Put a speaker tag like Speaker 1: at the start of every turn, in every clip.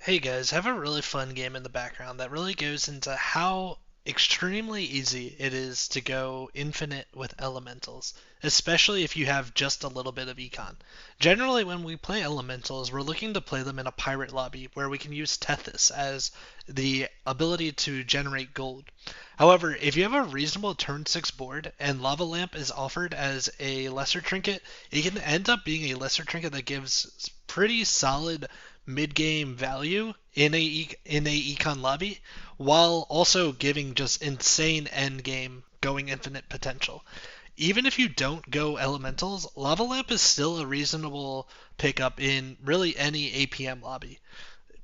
Speaker 1: Hey guys, have a really fun game in the background that really goes into how extremely easy it is to go infinite with elementals, especially if you have just a little bit of econ. Generally, when we play elementals, we're looking to play them in a pirate lobby where we can use Tethys as the ability to generate gold. However, if you have a reasonable turn 6 board and Lava Lamp is offered as a lesser trinket, it can end up being a lesser trinket that gives pretty solid mid-game value in a econ lobby, while also giving just insane end game going infinite potential. Even if you don't go elementals, Lava Lamp is still a reasonable pickup in really any APM lobby.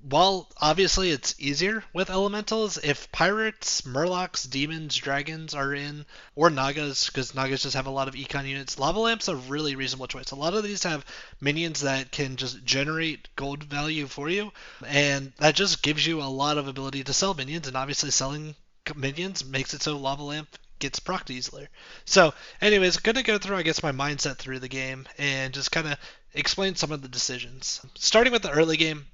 Speaker 1: While obviously it's easier with elementals, if pirates, murlocs, demons, dragons are in, or nagas, because nagas just have a lot of econ units, lava lamp's a really reasonable choice. A lot of these have minions that can just generate gold value for you, and that just gives you a lot of ability to sell minions, and obviously selling minions makes it so lava lamp gets procced easier. So, anyways, gonna go through, I guess, my mindset through the game and just kind of explain some of the decisions. Starting with the early game,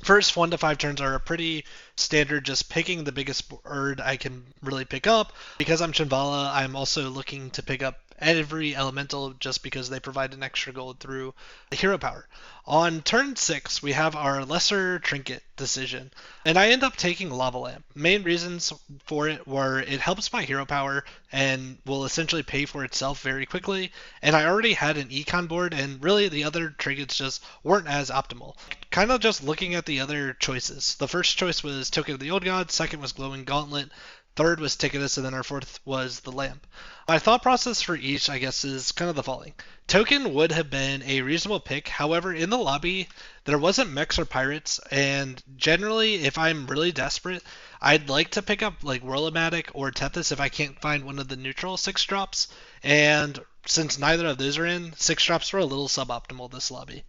Speaker 1: first 1 to 5 turns are a pretty standard, just picking the biggest bird I can really pick up. Because I'm Chinvala, I'm also looking to pick up every elemental just because they provide an extra gold through the hero power. On turn 6, we have our lesser trinket decision, and I end up taking Lava Lamp. Main reasons for it were it helps my hero power and will essentially pay for itself very quickly, and I already had an econ board, and really the other trinkets just weren't as optimal. Kind of just looking at the other choices. The first choice was Token of the Old God, second was Glowing Gauntlet, third was Ticketus, and then our fourth was the Lamp. My thought process for each, I guess, is kind of the following. Token would have been a reasonable pick. However, in the lobby, there wasn't mechs or pirates, and generally, if I'm really desperate, I'd like to pick up like Whirlomatic or Tethys if I can't find one of the neutral 6 drops. And since neither of those are in, 6 drops were a little suboptimal this lobby.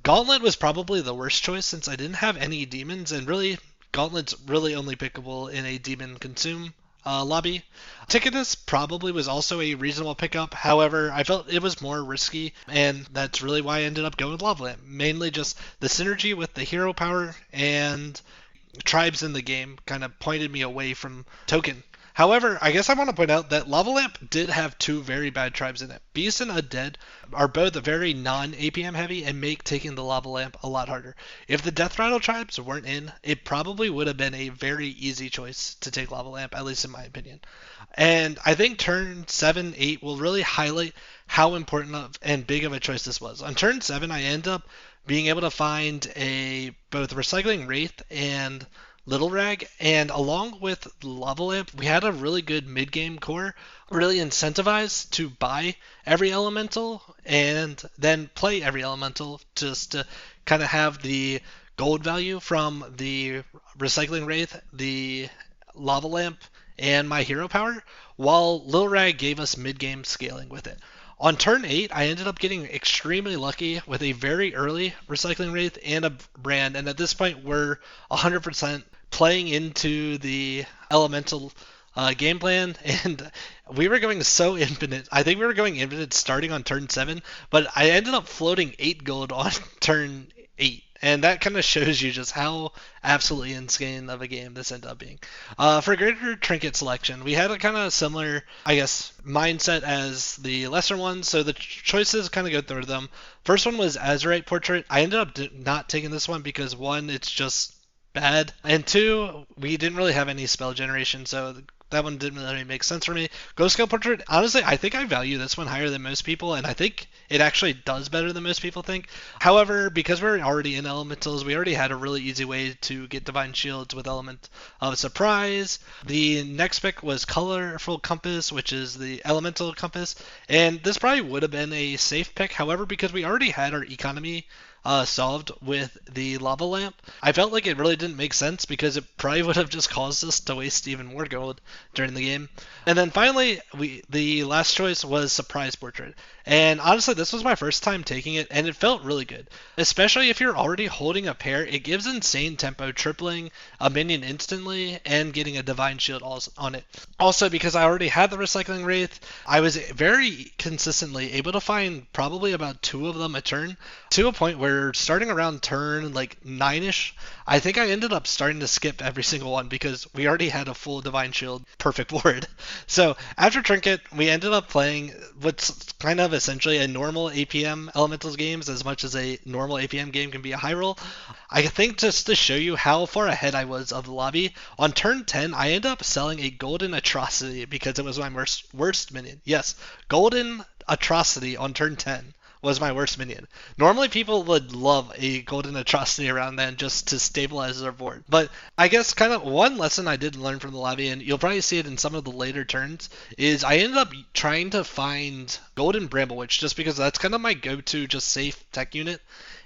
Speaker 1: Gauntlet was probably the worst choice since I didn't have any demons, and really, Gauntlet's really only pickable in a demon consume lobby. Ticketus probably was also a reasonable pickup. However, I felt it was more risky, and that's really why I ended up going with Lava Lamp. Mainly just the synergy with the hero power and tribes in the game kind of pointed me away from Token. However, I guess I want to point out that Lava Lamp did have 2 very bad tribes in it. Beast and Undead are both very non-APM heavy and make taking the Lava Lamp a lot harder. If the Death Rattle tribes weren't in, it probably would have been a very easy choice to take Lava Lamp, at least in my opinion. And I think turn 7, 8 will really highlight how important and big of a choice this was. On turn 7, I end up being able to find a both Recycling Wraith and Little Rag, and along with Lava Lamp, we had a really good mid-game core, really incentivized to buy every elemental and then play every elemental just to kind of have the gold value from the Recycling Wraith, the Lava Lamp, and my hero power, while Lil Rag gave us mid-game scaling with it. On turn 8, I ended up getting extremely lucky with a very early Recycling Wraith and a brand, and at this point we're 100% playing into the elemental game plan, and we were going so infinite. I think we were going infinite starting on turn 7, but I ended up floating 8 gold on turn 8. And that kind of shows you just how absolutely insane of a game this ended up being. For greater trinket selection, we had a kind of similar, I guess, mindset as the lesser ones. So the choices kind of go through them. First one was Azurite Portrait. I ended up not taking this one because, one, it's just bad, and 2, we didn't really have any spell generation, so that one didn't really make sense for me. Ghost Scale Portrait, honestly, I think I value this one higher than most people, and I think it actually does better than most people think. However, because we're already in elementals, we already had a really easy way to get Divine Shields with Element of Surprise. The next pick was Colorful Compass, which is the Elemental Compass, and this probably would have been a safe pick. However, because we already had our economy solved with the Lava Lamp, I felt like it really didn't make sense because it probably would have just caused us to waste even more gold during the game. And then finally, the last choice was Surprise Portrait. And honestly, this was my first time taking it, and it felt really good. Especially if you're already holding a pair, it gives insane tempo, tripling a minion instantly and getting a Divine Shield on it. Also, because I already had the Recycling Wraith, I was very consistently able to find probably about 2 of them a turn, to a point where where starting around turn like 9ish, I think I ended up starting to skip every single one because we already had a full Divine Shield perfect board. So after Trinket, we ended up playing what's kind of essentially a normal APM Elementals games as much as a normal APM game can be a high roll. I think just to show you how far ahead I was of the lobby, on turn 10, I ended up selling a Golden Atrocity because it was my worst minion. Yes, Golden Atrocity on turn 10 was my worst minion. Normally people would love a Golden Atrocity around then just to stabilize their board. But I guess kind of one lesson I did learn from the lobby, and you'll probably see it in some of the later turns, is I ended up trying to find Golden Bramble Witch just because that's kind of my go-to just safe tech unit.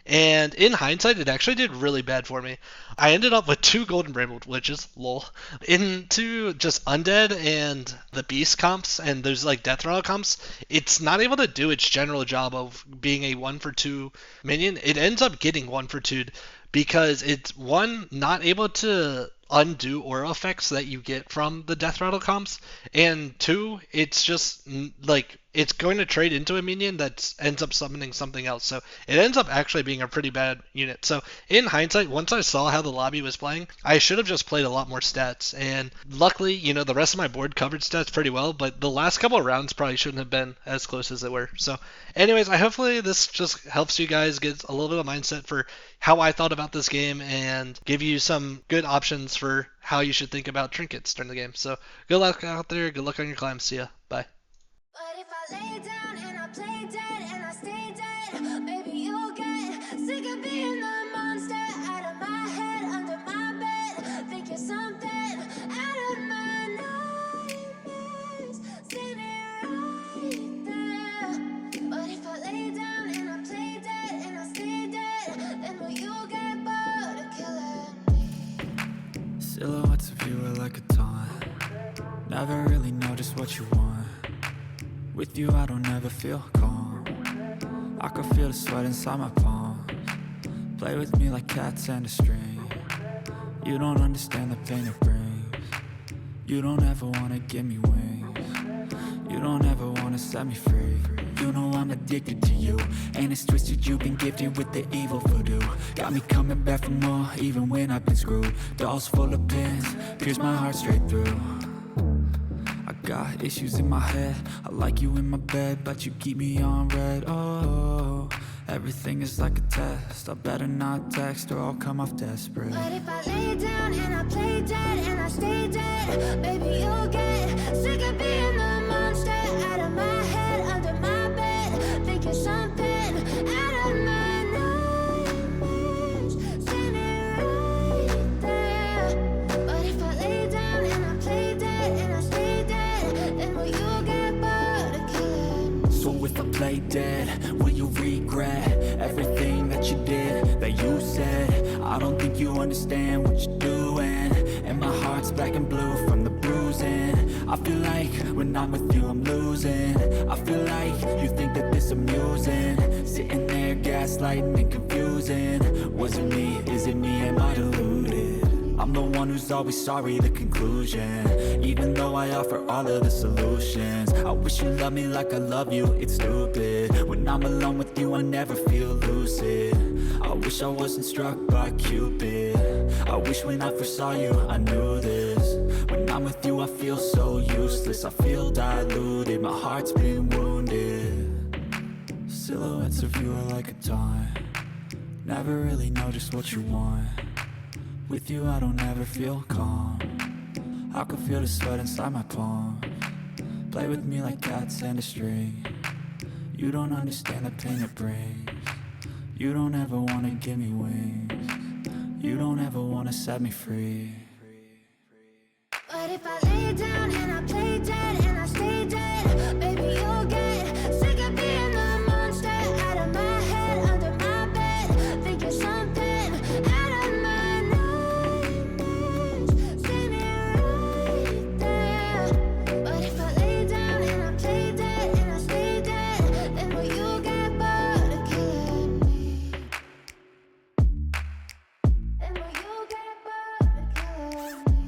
Speaker 1: And in hindsight, it actually did really bad for me. I ended up with 2 Golden Bramble Witches, lol, into just Undead and the Beast comps and those like Death Rattle comps. It's not able to do its general job of being a 1-for-2 minion. It ends up getting 1-for-2'd because it's, one, not able to undo aura effects that you get from the Death Rattle comps, and 2, it's just like it's going to trade into a minion that ends up summoning something else. So it ends up actually being a pretty bad unit. So in hindsight, once I saw how the lobby was playing, I should have just played a lot more stats. And luckily, you know, the rest of my board covered stats pretty well, but the last couple of rounds probably shouldn't have been as close as they were. So anyways, hopefully this just helps you guys get a little bit of mindset for how I thought about this game and give you some good options for how you should think about trinkets during the game. So good luck out there. Good luck on your climb. See ya. Bye.
Speaker 2: But if I lay down and I play dead and I stay dead, maybe you'll get sick of being the monster out of my head, under my bed. Think you're something out of my nightmares, standing right there. But if I lay down and I play dead and I stay dead, then will you get bored of killing me?
Speaker 3: Silhouettes of you are like a taunt. Never really know just what you want. With you I don't ever feel calm. I can feel the sweat inside my palms. Play with me like cats and a string. You don't understand the pain it brings. You don't ever wanna give me wings. You don't ever wanna set me free. You know I'm addicted to you, and it's twisted. You've been gifted with the evil voodoo. Got me coming back for more, even when I've been screwed. Dolls full of pins, pierce my heart straight through. I got issues in my head. I like you in my bed, but you keep me on red. Oh, everything is like a test. I better not text or I'll come off desperate.
Speaker 2: But if I lay down and I play dead and I stay dead, maybe you'll get sick of being the monster out of my head, under my bed. Think you're something out of my nightmares, standing right there. But if I lay down and I play dead and I stay dead, then will you get bored of killing me?
Speaker 3: So if I play dead, will you regret everything that you did, that you said? I don't think you understand what you're doing, and my heart's black and blue from the bruising. I feel like when I'm with you I'm losing. I feel like you think that this amusing, sitting there gaslighting and confusing. Was it me? Is it me? Am I deluded? I'm the one who's always sorry, the conclusion. Even though I offer all of the solutions, I wish you loved me like I love you, it's stupid. When I'm alone with you I never feel lucid. I wish I wasn't struck by Cupid. I wish when I first saw you I knew this. When I'm with you I feel so useless. I feel diluted, my heart's been wounded. Silhouettes of you are like a taunt. Never really know just what you want. With you I don't ever feel calm. I can feel the sweat inside my palms. Play with me like cats and a string. You don't understand the pain it brings. You don't ever wanna give me wings. You don't ever wanna set me free.
Speaker 2: But if I lay down and I play dead and I stay dead, maybe you'll get sick of being the monster out of my head, under my bed. Think you're something out of my nightmares, standing right there. But if I lay down and I play dead and I stay dead, then will you get bored of killing me? Then will you get bored of killing me?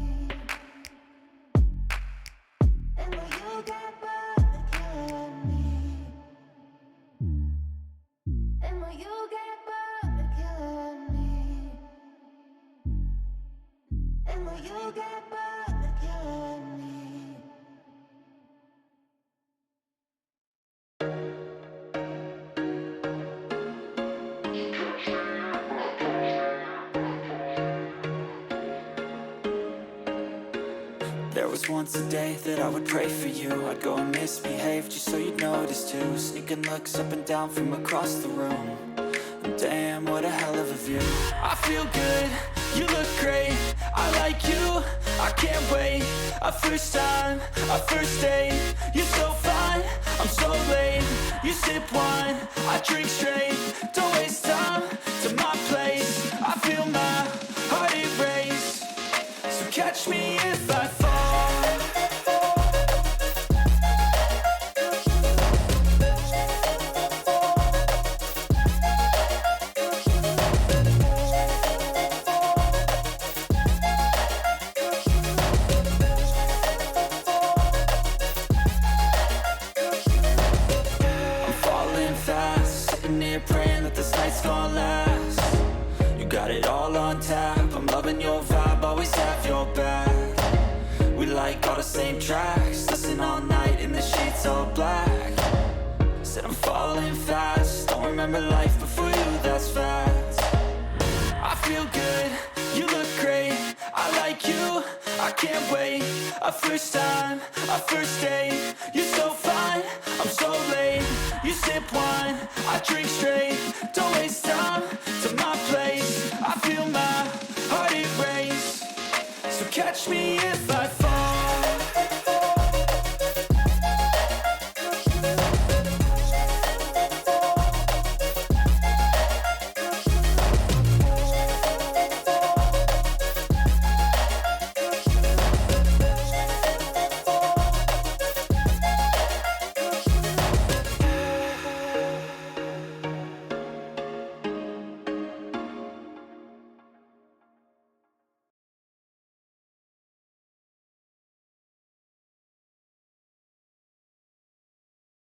Speaker 2: you get bored of killing me.
Speaker 3: There was once a day that I would pray for you. I'd go and misbehave just so you'd notice too. Sneaking looks up and down from across the room. And damn, what a hell of a view. I feel good, you look great, I like you, I can't wait. A first time, a first date, you're so fine, I'm so late. You sip wine, I drink straight, don't waste time to my place. I feel my heart erase, so catch me if I fall. I'm falling fast, sitting here praying that this night's gonna last. You got it all on tap, I'm loving your vibe, always have your back. We like all the same tracks, listen all night in the sheets all black. Said I'm falling fast, don't remember life before you, that's fact. I feel good, you look great, I like you, I can't wait. A first time, a first date, you're so fine, I'm so late. You sip wine, I drink straight, don't waste time to my place. I feel my heart erase, so catch me if I fall.